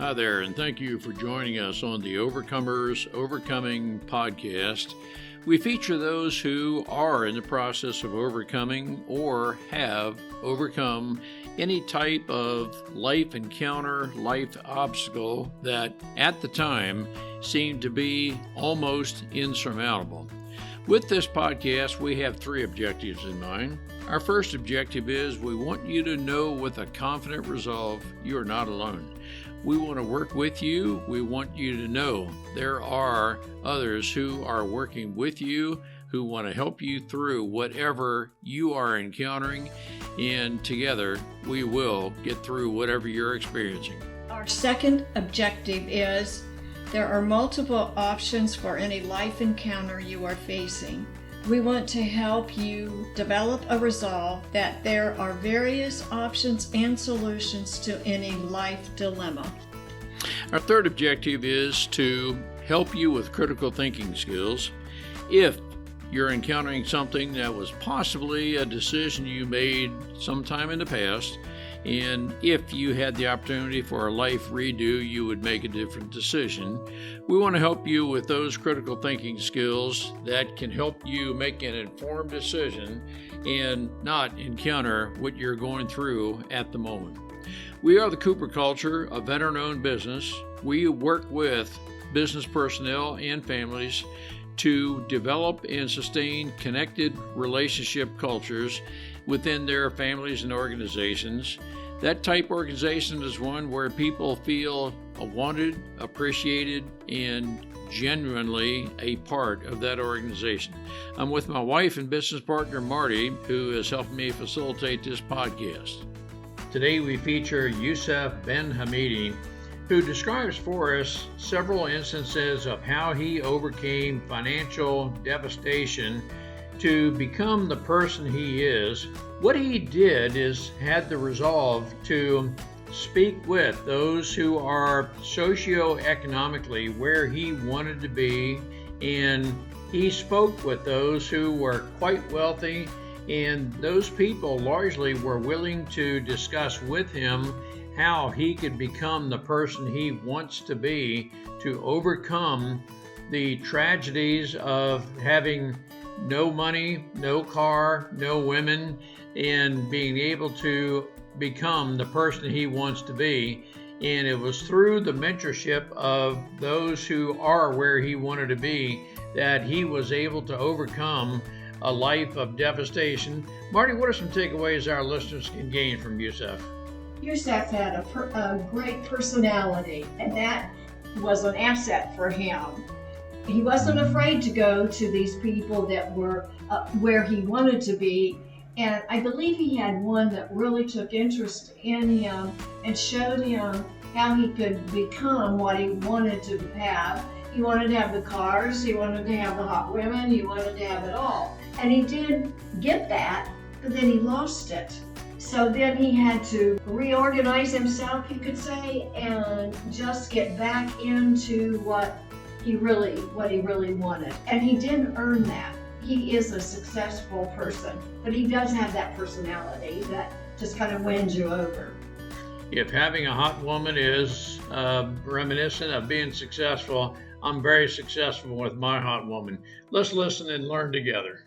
Hi there, and thank you for joining us on the Overcomers Overcoming podcast. We feature those who are in the process of overcoming or have overcome any type of life encounter, life obstacle that at the time seemed to be almost insurmountable. With this podcast, we have three objectives in mind. Our first objective is we want you to know with a confident resolve you are not alone. We want to work with you. We want you to know there are others who are working with you, who want to help you through whatever you are encountering, and together we will get through whatever you're experiencing. Our second objective is there are multiple options for any life encounter you are facing. We want to help you develop a resolve that there are various options and solutions to any life dilemma. Our third objective is to help you with critical thinking skills. If you're encountering something that was possibly a decision you made sometime in the past, and if you had the opportunity for a life redo, you would make a different decision. We want to help you with those critical thinking skills that can help you make an informed decision and not encounter what you're going through at the moment. We are the Cooper Culture, a veteran-owned business. We work with business personnel and families to develop and sustain connected relationship cultures within their families and organizations. That type organization is one where people feel wanted, appreciated, and genuinely a part of that organization. I'm with my wife and business partner, Marty, who has helped me facilitate this podcast. Today we feature Yousef Benhamida, who describes for us several instances of how he overcame financial devastation to become the person he is. What he did is had the resolve to speak with those who are socioeconomically where he wanted to be, and he spoke with those who were quite wealthy, and those people largely were willing to discuss with him how he could become the person he wants to be to overcome the tragedies of having no money, no car, no women, and being able to become the person he wants to be. And it was through the mentorship of those who are where he wanted to be that he was able to overcome a life of devastation. Marty, what are some takeaways our listeners can gain from Yousef? Yousef had a great personality, and that was an asset for him. He wasn't afraid to go to these people that were where he wanted to be, and I believe he had one that really took interest in him and showed him how he could become what he wanted to have. He wanted to have the cars, he wanted to have the hot women, he wanted to have it all. And he did get that, but then he lost it. So then he had to reorganize himself, you could say, and just get back into what he really wanted. And he didn't earn that. He is a successful person, but he does have that personality that just kind of wins you over. If having a hot woman is reminiscent of being successful, I'm very successful with my hot woman. Let's listen and learn together.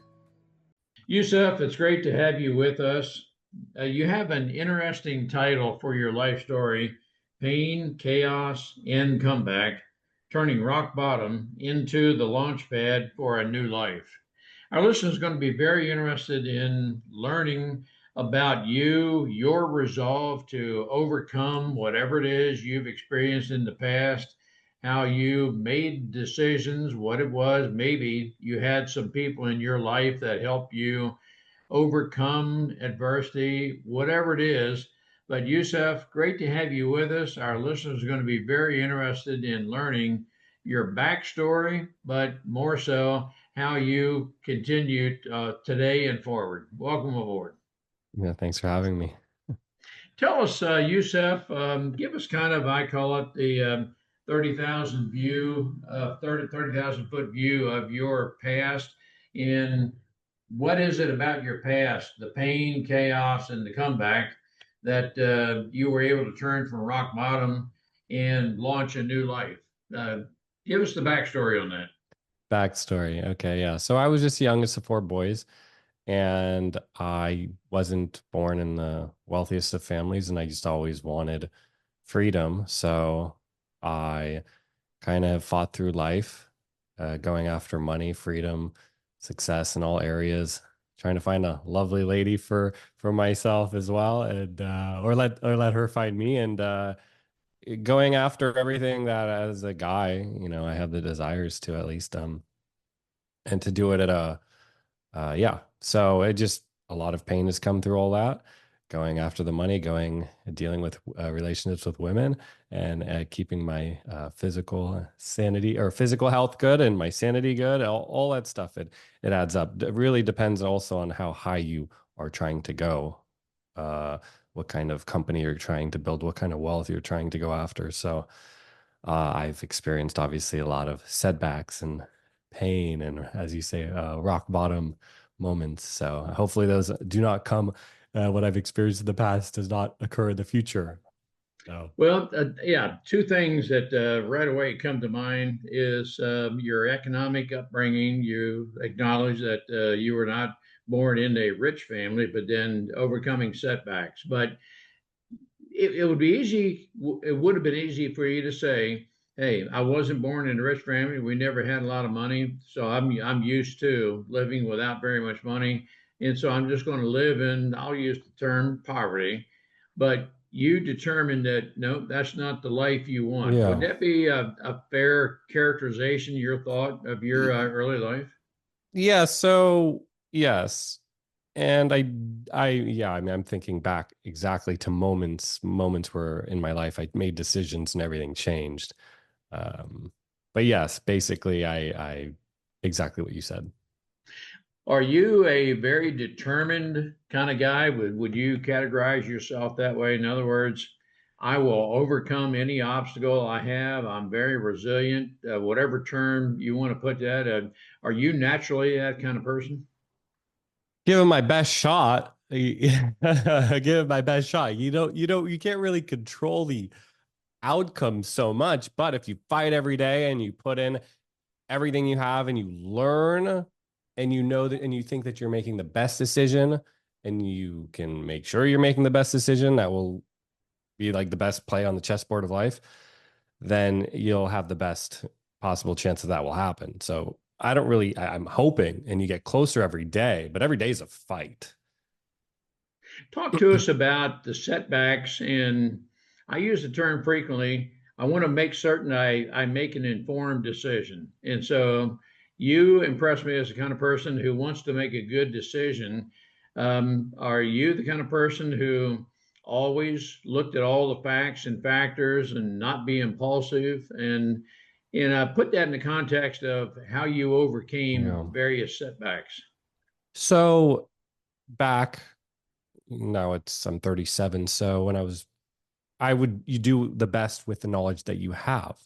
Yousef, it's great to have you with us. You have an interesting title for your life story, Pain, Chaos, and Comeback, turning rock bottom into the launchpad for a new life. Our listeners are going to be very interested in learning about you, your resolve to overcome whatever it is you've experienced in the past, how you made decisions, what it was. Maybe you had some people in your life that helped you overcome adversity, whatever it is. But Yousef, great to have you with us. Our listeners are going to be very interested in learning your backstory, but more so how you continue today and forward. Welcome aboard. Yeah, thanks for having me. Tell us, Yousef, give us kind of, I call it the 30,000 foot view of your past. In what is it about your past, the pain, chaos, and the comeback that you were able to turn from rock bottom and launch a new life. Uh, Give us the backstory on that. Backstory. Okay, yeah. So I was just the youngest of four boys, and I wasn't born in the wealthiest of families, and I just always wanted freedom. So I kind of fought through life, going after money, freedom, success in all areas, trying to find a lovely lady for myself as well, and or let her find me, and going after everything that as a guy, I have the desires to at least and to do it at a yeah. So it just a lot of pain has come through all that, going after the money, dealing with relationships with women, and keeping my physical sanity or physical health good and my sanity good. All that stuff, it adds up. It really depends also on how high you are trying to go, uh, what kind of company you're trying to build, what kind of wealth you're trying to go after. So I've experienced obviously a lot of setbacks and pain and, as you say, rock bottom moments. So hopefully those do not come. What I've experienced in the past does not occur in the future. So Well, yeah, two things that right away come to mind is your economic upbringing. You acknowledge that you were not born in a rich family, but then overcoming setbacks. But it would be easy. It would have been easy for you to say, "Hey, I wasn't born in a rich family. We never had a lot of money, so I'm used to living without very much money, and so I'm just going to live in. I'll use the term poverty." But you determined that no, that's not the life you want. Would yeah. that be a fair characterization, your thought of your early life? Yeah, so yes. And yeah, I mean, I'm thinking back exactly to moments where in my life I made decisions and everything changed. Um, but yes, basically, I exactly what you said. Are you a very determined kind of guy? Would you categorize yourself that way? In other words, I will overcome any obstacle I have. I'm very resilient, whatever term you want to put that. Are you naturally that kind of person? Give it my best shot. Give it my best shot. You can't really control the outcome so much, but if you fight every day and you put in everything you have and you learn and you know that and you think that you're making the best decision and you can make sure you're making the best decision that will be like the best play on the chessboard of life, then you'll have the best possible chance that that will happen. So I don't really, I'm hoping, and you get closer every day, but every day is a fight. Talk to us about the setbacks. And I use the term frequently. I want to make certain I make an informed decision. And so you impress me as the kind of person who wants to make a good decision. Are you the kind of person who always looked at all the facts and factors and not be impulsive? And put that in the context of how you overcame Yeah. various setbacks. So back now I'm 37. So when you do the best with the knowledge that you have.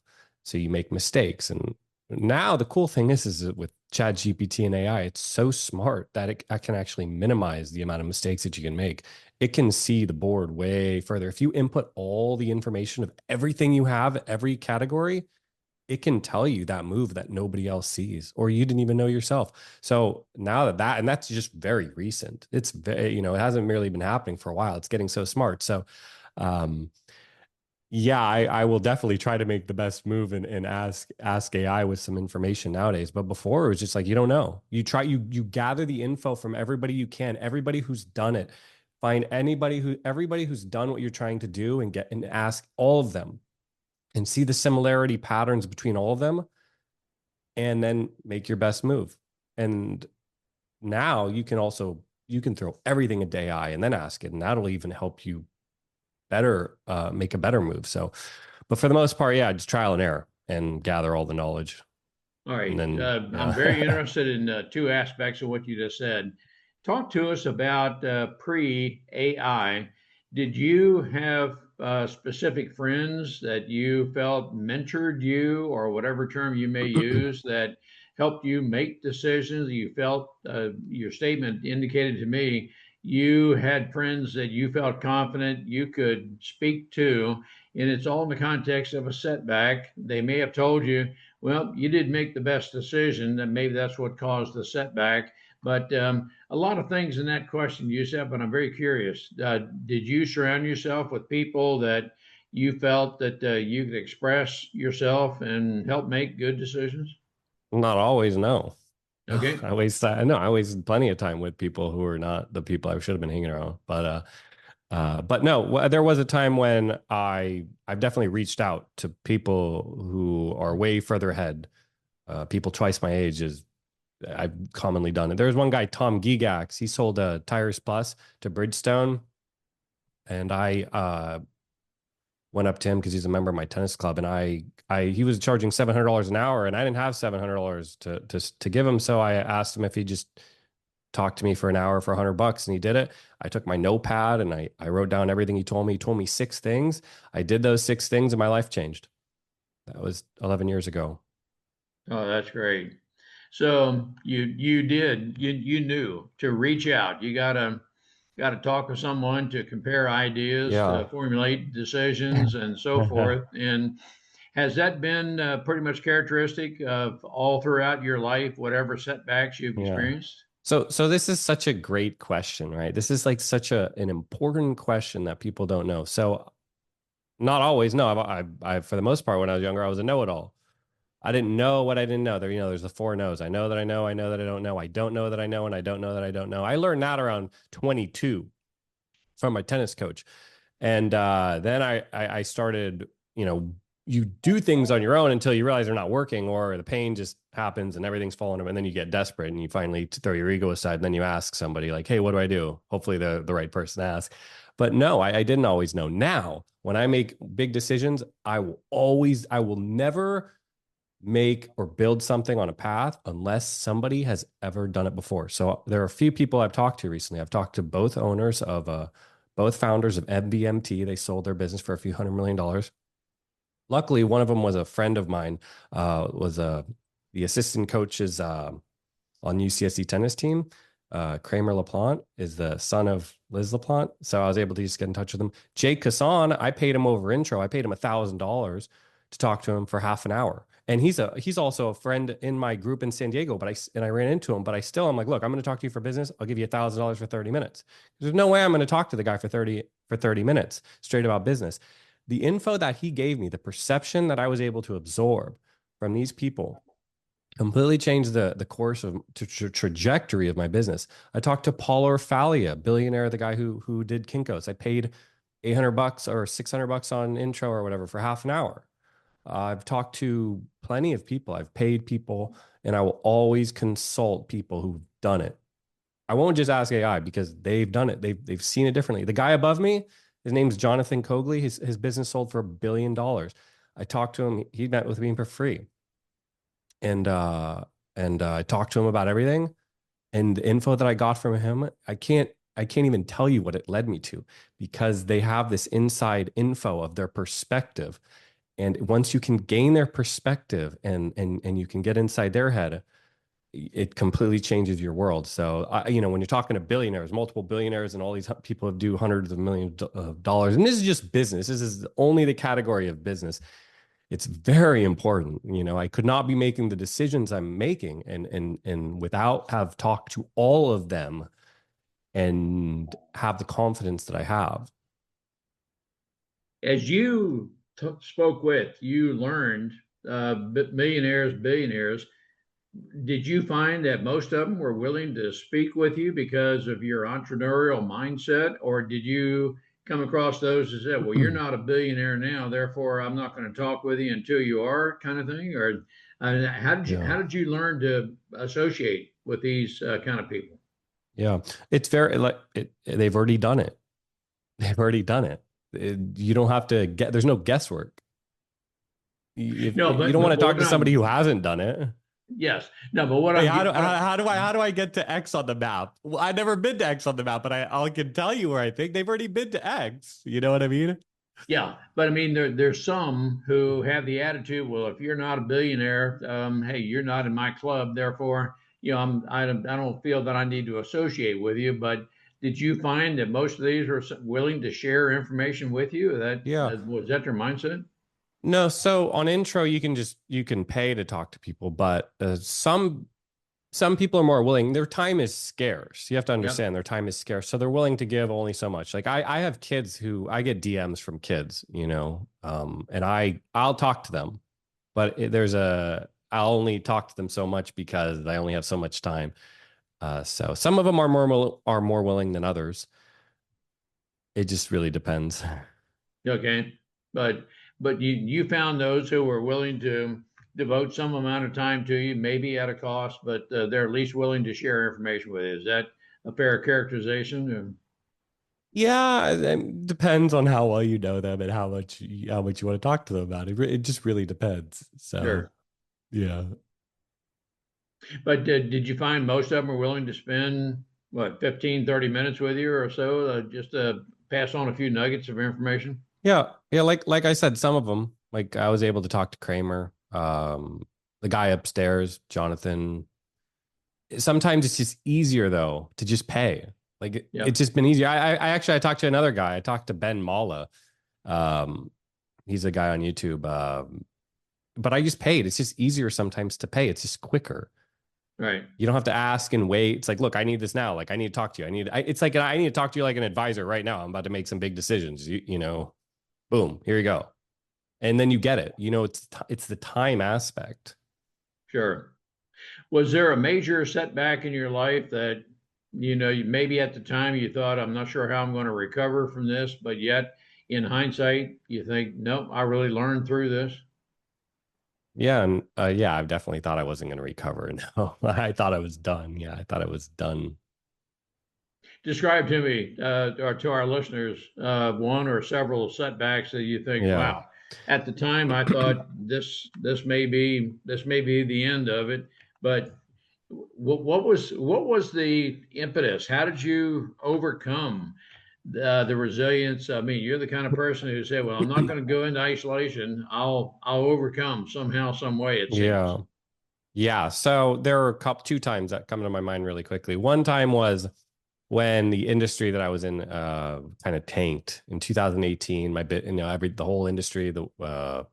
So you make mistakes. And now the cool thing is that with Chat GPT and AI, it's so smart that it can actually minimize the amount of mistakes that you can make. It can see the board way further. If you input all the information of everything you have, every category, it can tell you that move that nobody else sees or you didn't even know yourself. So now and that's just very recent. It's very, it hasn't merely been happening for a while. It's getting so smart. So, um, yeah, I will definitely try to make the best move and ask AI with some information nowadays. But before it was just like you don't know. You gather the info from everybody you can, everybody who's done it. Find everybody who's done what you're trying to do and ask all of them and see the similarity patterns between all of them and then make your best move. And now you can throw everything at AI and then ask it, and that'll even help you better make a better move. So, but for the most part, yeah, just trial and error and gather all the knowledge. All And right. then, I'm very yeah. interested in two aspects of what you just said. Talk to us about pre AI. Did you have specific friends that you felt mentored you, or whatever term you may use, that helped you make decisions? You felt your statement indicated to me you had friends that you felt confident you could speak to, and it's all in the context of a setback. They may have told you, well, you did make the best decision, and maybe that's what caused the setback. But a lot of things in that question, Yousef, but I'm very curious. Did you surround yourself with people that you felt that you could express yourself and help make good decisions? Not always, no. Okay. I wasted plenty of time with people who were not the people I should have been hanging around. But no, there was a time when I've definitely reached out to people who are way further ahead. People twice my age is I've commonly done it. There's one guy, Tom Gigax. He sold Tires Plus to Bridgestone, and I went up to him because he's a member of my tennis club, and he was charging $700 an hour, and I didn't have $700 to give him, so I asked him if he just talked to me for an hour for $100, and he did it. I took my notepad and I wrote down everything he told me. He told me 6 things. I did those 6 things, and my life changed. That was 11 years ago. Oh, that's great. So you knew to reach out. You gotta talk with someone to compare ideas, to Yeah. formulate decisions, and so forth. And has that been pretty much characteristic of all throughout your life, whatever setbacks you've Yeah. experienced? So this is such a great question, right? This is like such an important question that people don't know. So not always. No, for the most part, when I was younger, I was a know-it-all. I didn't know what I didn't know. There's the 4 knows. I know that I know. I know that I don't know. I don't know that I know, and I don't know that I don't know. I learned that around 22 from my tennis coach. And then I started, you do things on your own until you realize they're not working, or the pain just happens and everything's falling over. And then you get desperate and you finally throw your ego aside. And then you ask somebody like, hey, what do I do? Hopefully the right person to ask. But no, I didn't always know. Now, when I make big decisions, I will never make or build something on a path unless somebody has ever done it before. So there are a few people I've talked to recently. I've talked to both founders of MVMT. They sold their business for a few $100 million. Luckily, one of them was a friend of mine, was the assistant coaches on UCSC tennis team. Kramer LaPlante is the son of Liz LaPlante. So I was able to just get in touch with him. Jake Kassan, I paid him over intro. I paid him $1,000 to talk to him for half an hour. And he's also a friend in my group in San Diego, I ran into him, but I'm like, look, I'm going to talk to you for business. I'll give you $1,000 for 30 minutes. There's no way I'm going to talk to the guy for 30 minutes straight about business. The info that he gave me, the perception that I was able to absorb from these people completely changed the course of trajectory of my business. I talked to Paul Orfalia, billionaire, the guy who did Kinko's. I paid $800 or $600 on intro or whatever for half an hour. I've talked to plenty of people. I've paid people, and I will always consult people who've done it. I won't just ask AI because they've done it. They've seen it differently. The guy above me, his name's Jonathan Cogley. His business sold for $1 billion. I talked to him. He met with me for free, and I talked to him about everything. And the info that I got from him, I can't even tell you what it led me to, because they have this inside info of their perspective. And once you can gain their perspective and you can get inside their head, it completely changes your world. So, when you're talking to billionaires, multiple billionaires, and all these people who do hundreds of millions of dollars, and this is just business. This is only the category of business. It's very important. I could not be making the decisions I'm making and without have talked to all of them and have the confidence that I have. As you spoke with, you learned millionaires, billionaires. Did you find that most of them were willing to speak with you because of your entrepreneurial mindset, or did you come across those that said, "Well, you're not a billionaire now, therefore I'm not going to talk with you until you are," kind of thing? Or Yeah. how did you learn to associate with these kind of people? Yeah. It's very like they've already done it. They've already done it. You don't have to there's no guesswork. If No, you don't want to talk what to somebody I'm who hasn't done it. yes, no, but what Hey, I'm how do what I, how do I get to X on the map? Well, I've never been to X on the map, but I can tell you where I think they've already been to X. You know what I mean? Yeah, but I mean, there's some who have the attitude, well, if you're not a billionaire, hey, you're not in my club, therefore, I don't feel that I need to associate with you. But did you find that most of these were willing to share information with you? Yeah. Was that their mindset? No, so on intro you can pay to talk to people, but some people are more willing. Their time is scarce. You have to Yep. understand their time is scarce. So they're willing to give only so much. Like I have kids who I get DMs from kids, and I'll talk to them, but I'll only talk to them so much because I only have so much time. So some of them are more willing than others. It just really depends. Okay. But you found those who were willing to devote some amount of time to you, maybe at a cost, but they're at least willing to share information with you. Is that a fair characterization? Yeah, it depends on how well you know them and how much you want to talk to them about it. It just really depends. So, Sure. yeah. But did you find most of them were willing to spend, what, 15, 30 minutes with you or so, just to pass on a few nuggets of information? Yeah, yeah, like I said, some of them, like I was able to talk to Kramer, the guy upstairs, Jonathan. Sometimes it's just easier though to just pay. Like it's Yep. just been easier. I talked to another guy. I talked to Ben Mala. Um, he's a guy on YouTube. But I just paid. It's just easier sometimes to pay. It's just quicker. Right. You don't have to ask and wait. It's like, look, I need this now. Like, I need to talk to you. It's like, I need to talk to you like an advisor right now. I'm about to make some big decisions. Boom, here you go. And then you get it. It's the time aspect. Sure. Was there a major setback in your life that, maybe at the time you thought, I'm not sure how I'm going to recover from this, but yet in hindsight, you think, nope, I really learned through this? Yeah. And yeah, I've definitely thought I wasn't going to recover. No, I thought I was done. Yeah, I thought I was done. Describe to me, or to our listeners, one or several setbacks that you think, Yeah. wow, at the time I thought this may be the end of it, but what was the impetus? How did you overcome the resilience? I mean, you're the kind of person who said, "Well, I'm not going to go into isolation. I'll overcome somehow, some way." It seems. Yeah. Yeah. So there were two times that come to my mind really quickly. One time was when the industry that I was in kind of tanked in 2018. The whole industry of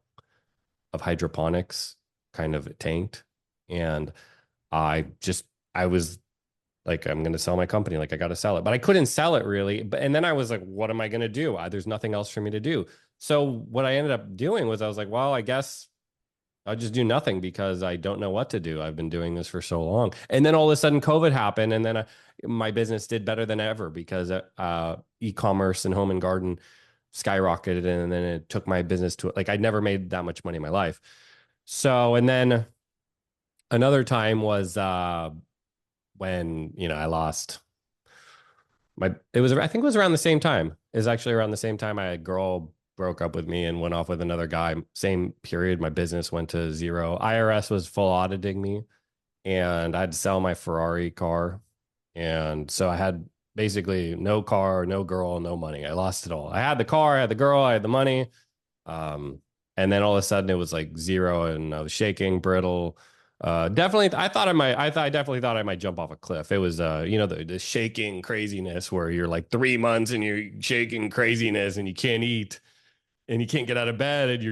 hydroponics kind of tanked, and I just I was like, I'm going to sell my company. Like, I got to sell it, but I couldn't sell it really. And then I was like, what am I going to do? There's nothing else for me to do. So what I ended up doing was I was like, well, I guess I'll just do nothing because I don't know what to do. I've been doing this for so long. And then all of a sudden COVID happened. And then my business did better than ever because e-commerce and home and garden skyrocketed. And then it took my business to like, I'd never made that much money in my life. So, and then another time was when, I lost I think it was around the same time. It was actually around the same time a girl broke up with me and went off with another guy. Same period, my business went to zero. IRS was full auditing me, and I had to sell my Ferrari car. And so I had basically no car, no girl, no money. I lost it all. I had the car, I had the girl, I had the money. Um, and then all of a sudden it was like zero, and I was shaking, brittle. Definitely, I definitely thought I might jump off a cliff. It was, the shaking craziness where you're like 3 months and you're shaking craziness and you can't eat and you can't get out of bed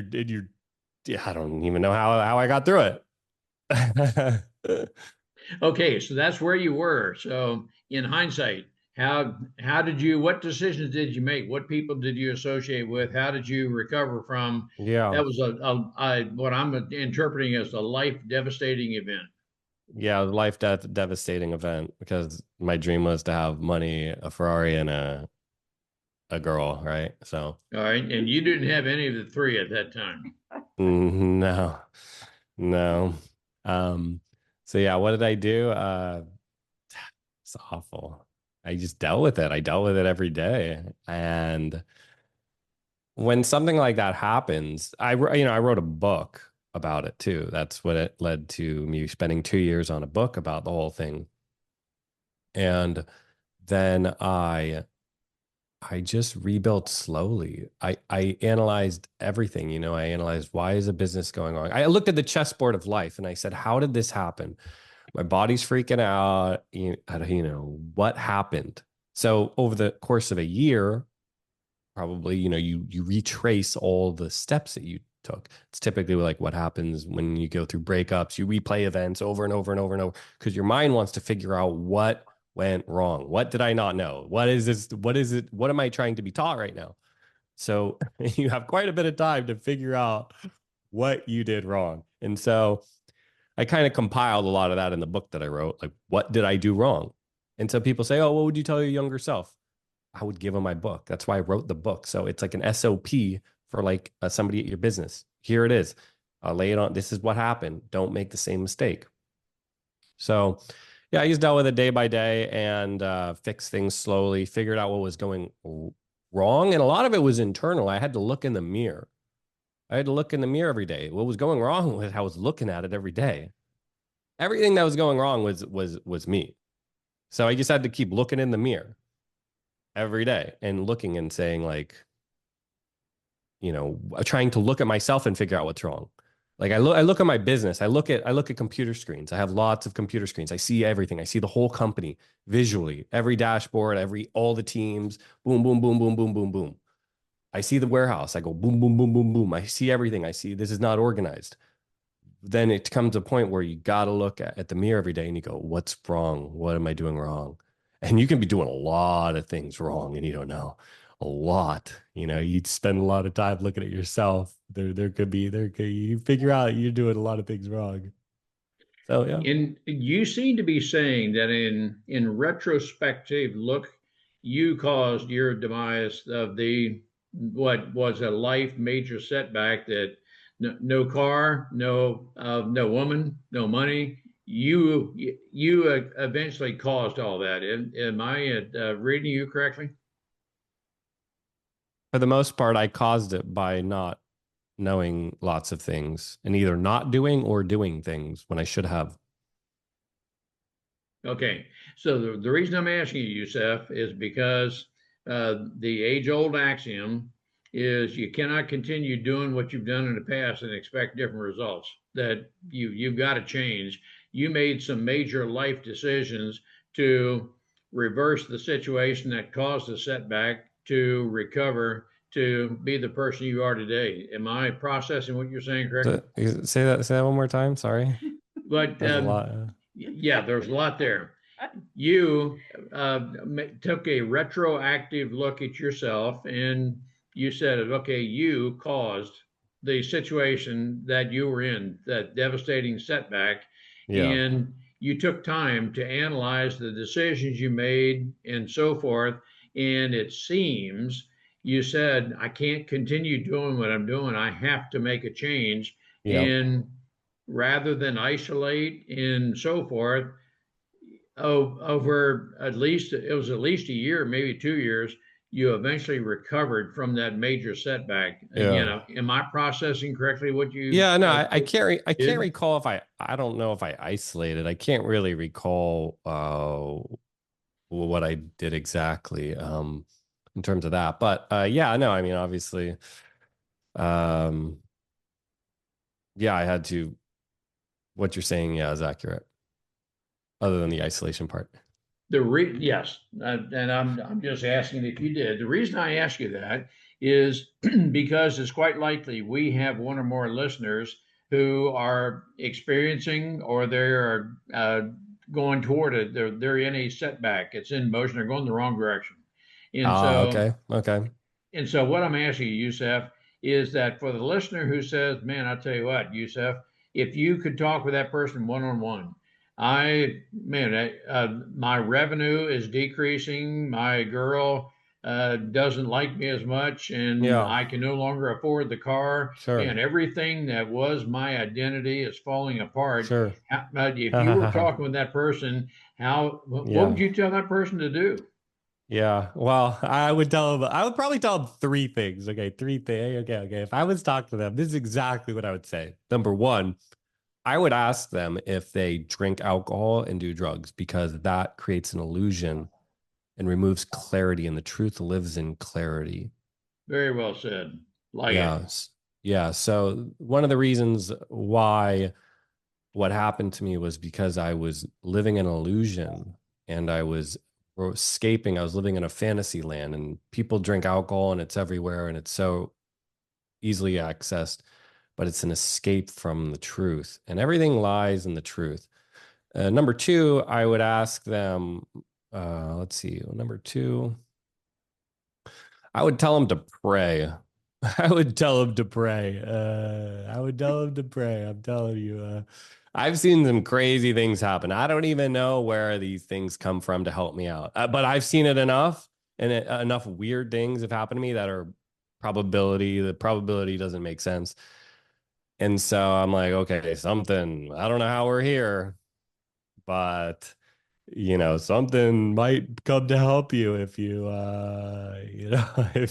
yeah, I don't even know how I got through it. Okay, so that's where you were. So in hindsight, how did you what decisions did you make? What people did you associate with? How did you recover from Yeah. that was what I'm interpreting as a life devastating event. Yeah, life death devastating event because my dream was to have money, a Ferrari, and a girl, right? So All right, and you didn't have any of the three at that time. no, no. Um, so yeah, what did I do? It's awful. I just dealt with it. I dealt with it every day. And when something like that happens, I wrote a book about it too. That's what it led to me spending 2 years on a book about the whole thing. And then I just rebuilt slowly. I analyzed everything, I analyzed why is a business going on. I looked at the chessboard of life and I said, how did this happen? My body's freaking out. What happened? So over the course of a year, probably, you retrace all the steps that you took. It's typically like what happens when you go through breakups. You replay events over and over and over and over because your mind wants to figure out what went wrong. What did I not know? What is this? What is it? What am I trying to be taught right now? So you have quite a bit of time to figure out what you did wrong. And so I kind of compiled a lot of that in the book that I wrote. Like, what did I do wrong? And so people say, oh, what would you tell your younger self? I would give them my book. That's why I wrote the book. So it's like an SOP for like somebody at your business. Here it is. I'll lay it on. This is what happened. Don't make the same mistake. So yeah, I just dealt with it day by day and fixed things slowly, figured out what was going wrong. And a lot of it was internal. I had to look in the mirror. I had to look in the mirror every day. What was going wrong was I was looking at it every day. Everything that was going wrong was me. So I just had to keep looking in the mirror every day and looking and saying like, trying to look at myself and figure out what's wrong. Like I look at my business. I look at computer screens. I have lots of computer screens. I see everything. I see the whole company visually, every dashboard, all the teams, boom, boom, boom, boom, boom, boom, boom. I see the warehouse. I go boom, boom, boom, boom, boom. I see everything. I see this is not organized. Then it comes to a point where you got to look at the mirror every day and you go, what's wrong? What am I doing wrong? And you can be doing a lot of things wrong and you don't know. A lot. You'd spend a lot of time looking at yourself. You figure out you're doing a lot of things wrong. So yeah. And you seem to be saying that in retrospective look, you caused your demise of the what was a life major setback that no car, no woman, no money. You eventually caused all that. Am I reading you correctly? For the most part, I caused it by not knowing lots of things and either not doing or doing things when I should have. Okay, so the reason I'm asking you, Yousef, is because the age-old axiom is you cannot continue doing what you've done in the past and expect different results. That you've got to change. You made some major life decisions to reverse the situation that caused the setback to recover to be the person you are today. Am I processing what you're saying correctly? Say that one more time. Sorry. But There's a lot. yeah, there's a lot there. You took a retroactive look at yourself and you said, okay, you caused the situation that you were in, that devastating setback. Yeah. And you took time to analyze the decisions you made and so forth. And it seems you said, I can't continue doing what I'm doing. I have to make a change. Yeah. And rather than isolate and so forth, over at least it was at least a year, maybe 2 years, you eventually recovered from that major setback. Yeah. Am I processing correctly what you Yeah, no, I can't did? recall if I don't know if I isolated. I can't really recall what I did exactly in terms of that. But yeah, no, I mean obviously um yeah, I had to what you're saying, yeah, is accurate. Other than the isolation part. Yes, and I'm just asking if you did. The reason I ask you that is because it's quite likely we have one or more listeners who are experiencing or they're going toward it. They're in a setback. It's in motion. They're going the wrong direction, and Ah, so okay. Okay. and so what I'm asking you, Yousef, is that for the listener who says, man, I'll tell you what, Yousef, if you could talk with that person one on one, my revenue is decreasing. My girl doesn't like me as much, and Yeah, I can no longer afford the car. sure. Man, everything that was my identity is falling apart. Sure. If you were talking with that person, what would Yeah. you tell that person to do? Yeah. Well, I would probably tell them three things. Okay. Three things. Okay. Okay. If I was talking to them, this is exactly what I would say. Number one, I would ask them if they drink alcohol and do drugs because that creates an illusion and removes clarity, and the truth lives in clarity. Very well said. Like it. Yes. Yeah. So one of the reasons why what happened to me was because I was living an illusion and I was or escaping. I was living in a fantasy land, and people drink alcohol and it's everywhere and it's so easily accessed, but it's an escape from the truth, and everything lies in the truth. Number two, I would ask them, let's see, number two, I would tell them to pray. I would tell them to pray. I would tell them to pray. I'm telling you, I've seen some crazy things happen. I don't even know where these things come from to help me out, but I've seen it enough, and enough weird things have happened to me that are probability. The probability doesn't make sense. And so I'm like, okay, something, I don't know how we're here, but something might come to help you if if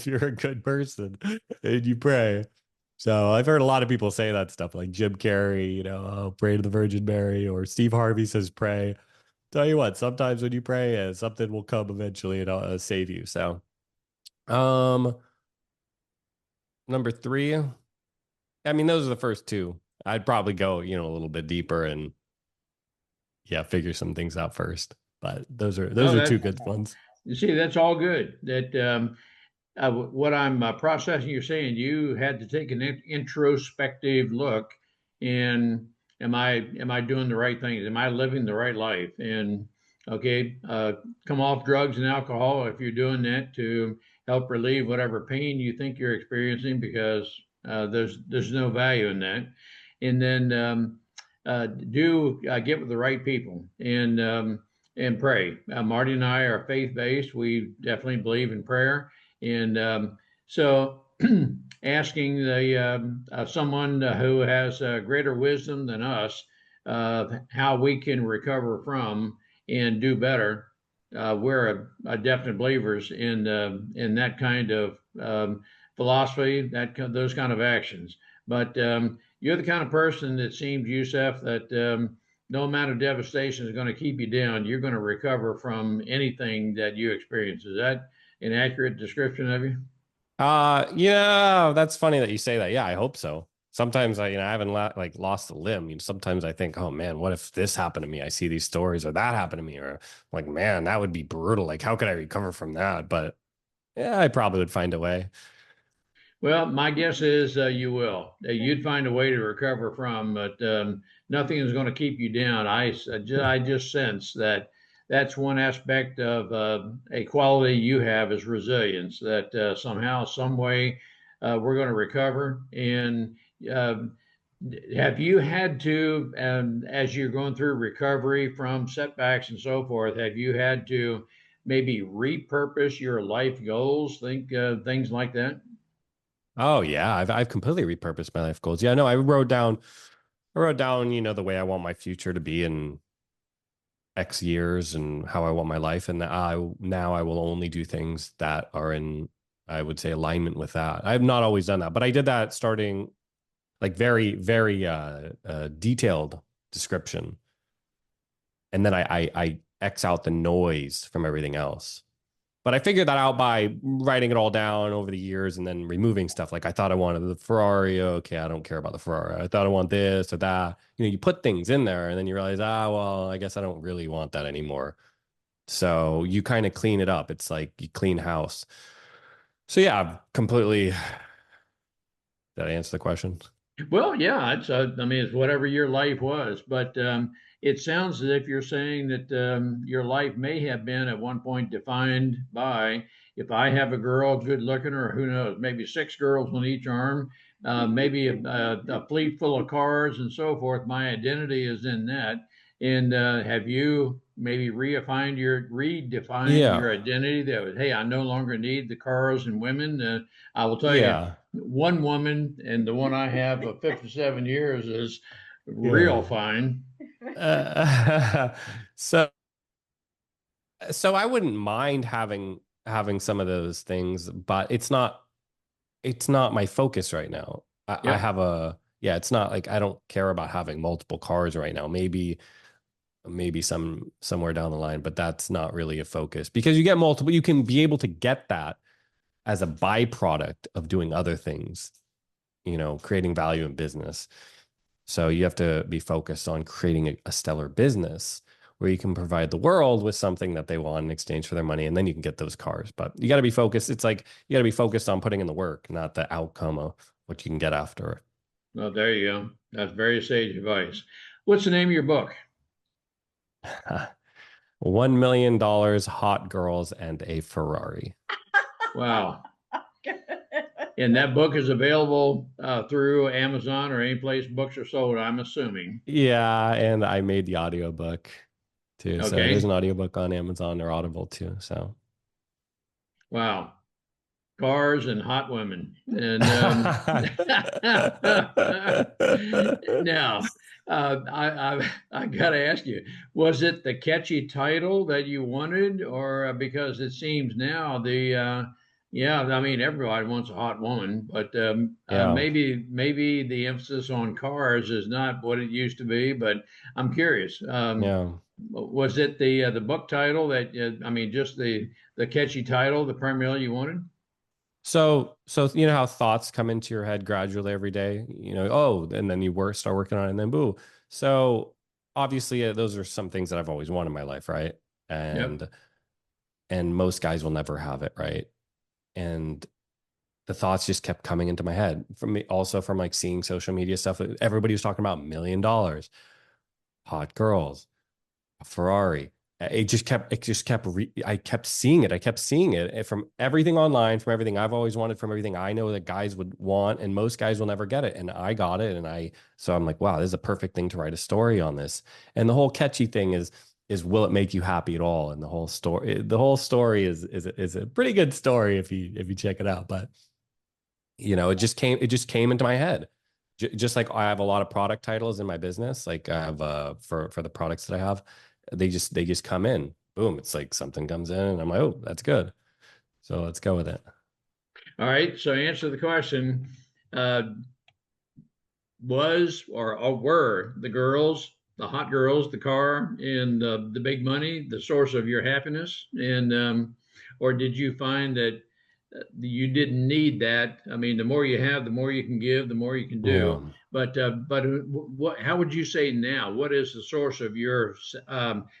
you're a good person and you pray. So I've heard a lot of people say that stuff, like Jim Carrey, oh, pray to the Virgin Mary, or Steve Harvey says pray. Tell you what, sometimes when you pray, something will come eventually and save you. So, um, number three, I mean, those are the first two. I'd probably go, a little bit deeper and yeah, figure some things out first. But those are Well, two good ones. you see, that's all good. What I'm processing, you're saying you had to take an introspective look in, am I doing the right things? Am I living the right life? And okay, come off drugs and alcohol if you're doing that to help relieve whatever pain you think you're experiencing, because there's no value in that. And then do get with the right people and pray. Marty and I are faith based. We definitely believe in prayer, and so asking the someone who has greater wisdom than us how we can recover from and do better. We're a definite believers in that kind of philosophy, those kind of actions. But you're the kind of person that seems, Yousef, that no amount of devastation is going to keep you down. You're going to recover from anything that you experience. Is that an accurate description of you? Yeah, that's funny that you say that. Yeah, I hope so. Sometimes I haven't like lost a limb. Sometimes I think, oh man, what if this happened to me? I see these stories, or that happened to me, or like, man, that would be brutal. Like, how could I recover from that? But yeah, I probably would find a way. Well, my guess is you will. You'd find a way to recover from, but nothing is going to keep you down. I just sense that that's one aspect of a quality you have is resilience. That somehow, some way, we're going to recover. And um, have you had to, as you're going through recovery from setbacks and so forth, have you had to maybe repurpose your life goals? Think things like that. Oh yeah, I've completely repurposed my life goals. Yeah, no, I wrote down, the way I want my future to be in X years and how I want my life, and that I will only do things that are in, I would say, alignment with that. I've not always done that, but I did that starting like very, very detailed description, and then I X out the noise from everything else. But I figured that out by writing it all down over the years and then removing stuff. Like I thought I wanted the Ferrari. Okay, I don't care about the Ferrari. I thought I want this or that. You put things in there and then you realize, well, I guess I don't really want that anymore. So you kind of clean it up. It's like you clean house. So yeah, I've completely. Did I answer the question? Well, yeah, I mean, it's whatever your life was, but it sounds as if you're saying that your life may have been at one point defined by, if I have a girl good looking, or who knows, maybe six girls on each arm, maybe a fleet full of cars and so forth. My identity is in that. And have you maybe redefined Yeah. your identity that was, hey, I no longer need the cars and women? I will tell you, Yeah. one woman, and the one I have of 57 years is real Yeah. fine. Uh, so I wouldn't mind having some of those things, but it's not my focus right now. I Yep. have yeah, it's not like I don't care about having multiple cars right now. Maybe somewhere down the line, but that's not really a focus because you get multiple, you can be able to get that as a byproduct of doing other things, creating value in business. So you have to be focused on creating a stellar business, where you can provide the world with something that they want in exchange for their money, and then you can get those cars. But you got to be focused. It's like you got to be focused on putting in the work, not the outcome of what you can get after. Well, there you go. That's very sage advice. What's the name of your book? $1 million, hot girls, and a Ferrari. Wow. And that book is available through Amazon or any place books are sold, I'm assuming. Yeah, and I made the audiobook too. So there's Okay. an audiobook on Amazon or Audible too. So Wow. Cars and hot women. And now, I got to ask you, was it the catchy title that you wanted, or because it seems now yeah, I mean everybody wants a hot woman, but yeah. maybe the emphasis on cars is not what it used to be. But I'm curious, Yeah. was it the book title that I mean just the catchy title, the primarily you wanted? So you know how thoughts come into your head gradually every day, oh, and then you start working on it and then boo. So obviously those are some things that I've always wanted in my life, right? Yep. And most guys will never have it, right? And the thoughts just kept coming into my head from me, also from like seeing social media stuff. Everybody was talking about $1 million, hot girls, a Ferrari. I kept seeing it. I kept seeing it from everything online, from everything I've always wanted, from everything I know that guys would want, and most guys will never get it. And I got it. So I'm like, wow, this is a perfect thing to write a story on this. And the whole catchy thing is will it make you happy at all? And the whole story is a pretty good story if you check it out. But it just came into my head. Just like I have a lot of product titles in my business, like I have for the products that I have, they just come in. Boom, it's like something comes in and I'm like, oh, that's good. So let's go with it. All right. So answer the question. Uh, was or were the girls, the hot girls, the car, and the big money the source of your happiness? And or did you find that you didn't need that? I mean, the more you have, the more you can give, the more you can Yeah. do. But what? How would you say now? What is the source of your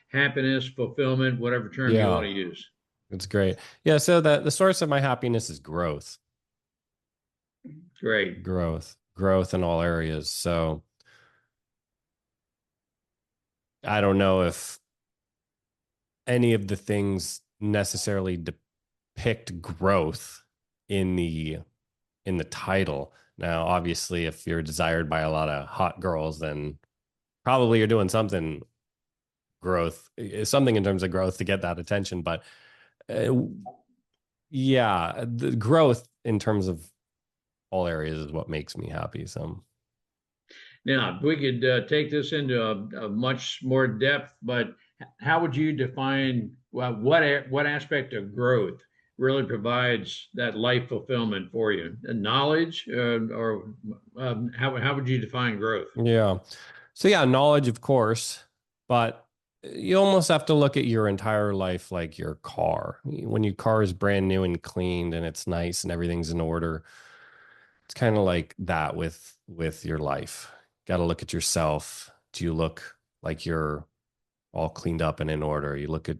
happiness, fulfillment, whatever term you want Yeah. to use? It's great. Yeah. So the source of my happiness is growth, Great. growth in all areas. So I don't know if any of the things necessarily depict growth in the title. Now, obviously, if you're desired by a lot of hot girls, then probably you're doing something in terms of growth to get that attention. But uh, yeah, the growth in terms of all areas is what makes me happy. So Now, if we could take this into a much more depth, but how would you define well, what aspect of growth really provides that life fulfillment for you? Knowledge, or how would you define growth? yeah. So yeah, knowledge, of course, but you almost have to look at your entire life like your car. When your car is brand new and cleaned and it's nice and everything's in order, it's kind of like that with your life. Got to look at yourself. Do you look like you're all cleaned up and in order? You look at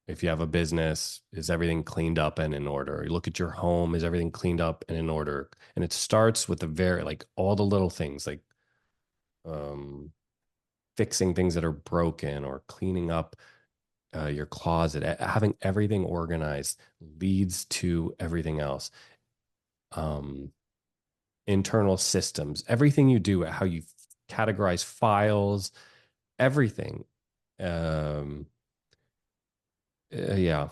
if you have a business, is everything cleaned up and in order? You look at your home, is everything cleaned up and in order? And it starts with the very like all the little things like um fixing things that are broken or cleaning up your closet. Having everything organized leads to everything else. Um, Internal systems, everything you do, how you categorize files, everything. Um, yeah,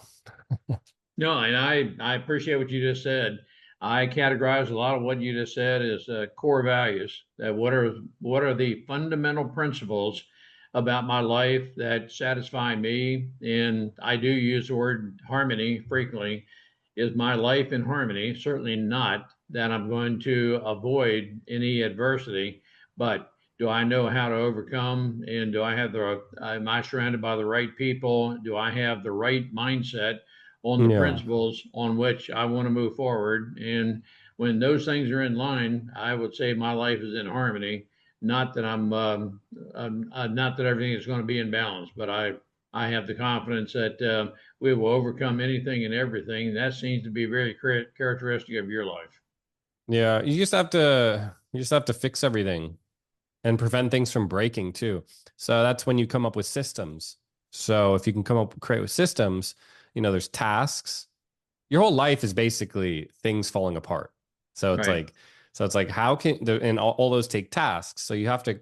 No, and I appreciate what you just said. I categorize a lot of what you just said as core values. That what are the fundamental principles about my life that satisfy me? And I do use the word harmony frequently. Is my life in harmony? Certainly not that I'm going to avoid any adversity, but do I know how to overcome? And am I surrounded by the right people? Do I have the right mindset on the yeah, principles on which I want to move forward? And when those things are in line, I would say my life is in harmony. Not that not that everything is going to be in balance, but I have the confidence that we will overcome anything and everything. That seems to be very characteristic of your life. Yeah, you just have to fix everything and prevent things from breaking too. So that's when you come up with systems. So if you can create with systems, there's tasks. Your whole life is basically things falling apart. So it's Right. like, how can and all those take tasks. So you have to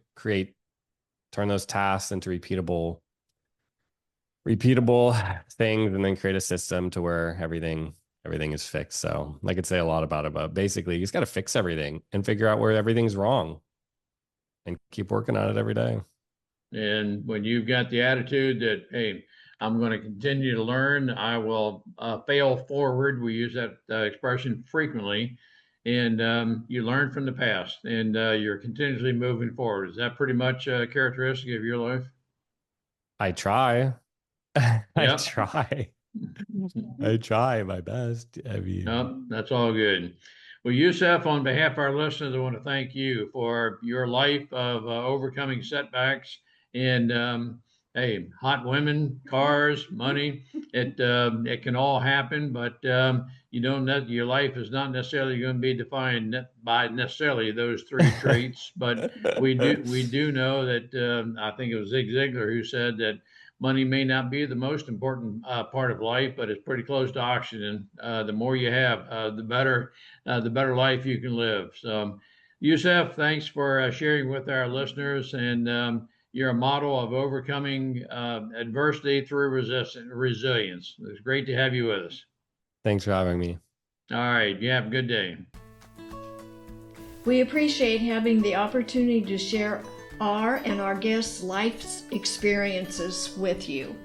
turn those tasks into repeatable things, and then create a system to where everything is fixed. So I could say a lot about it, but basically you just got to fix everything and figure out where everything's wrong and keep working on it every day. And when you've got the attitude that, hey, I'm going to continue to learn, I will fail forward. We use that expression frequently. And you learn from the past, and you're continuously moving forward. Is that pretty much a characteristic of your life? I try. I Yep. try. I try my best. I mean, No, that's all good. Well, Yousef, on behalf of our listeners, I want to thank you for your life of overcoming setbacks and hey, hot women, cars, money. It can all happen, but you don't know your life is not necessarily going to be defined by necessarily those three traits. But we do know that I think it was Zig Ziglar who said that money may not be the most important part of life, but it's pretty close to oxygen. The more you have, the better life you can live. So, Yousef, thanks for sharing with our listeners, and you're a model of overcoming adversity through resilience. It's great to have you with us. thanks for having me. All right, you have a good day. We appreciate having the opportunity to share our and our guests' life's experiences with you.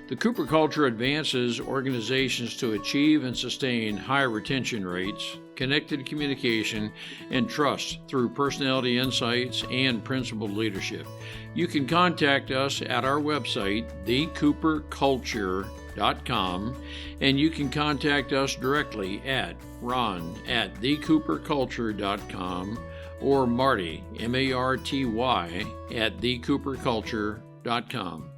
The Cooper culture advances organizations to achieve and sustain high retention rates, connected communication, and trust through personality insights and principled leadership. You can contact us at our website, thecooperculture.com, and you can contact us directly at ron@thecooperculture.com or Marty, Marty, at thecooperculture.com.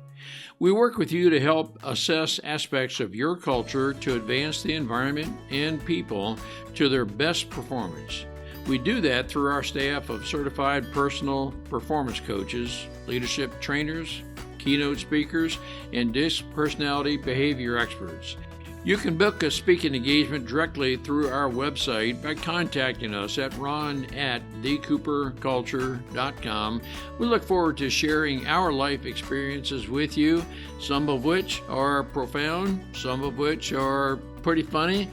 We work with you to help assess aspects of your culture to advance the environment and people to their best performance. We do that through our staff of certified personal performance coaches, leadership trainers, keynote speakers, and disc personality behavior experts. You can book a speaking engagement directly through our website by contacting us at ron@thecooperculture.com. We look forward to sharing our life experiences with you, some of which are profound, some of which are pretty funny.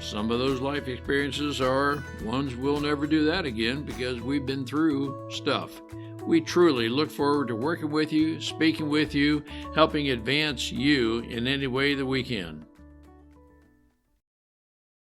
Some of those life experiences are ones we'll never do that again because we've been through stuff. We truly look forward to working with you, speaking with you, helping advance you in any way that we can.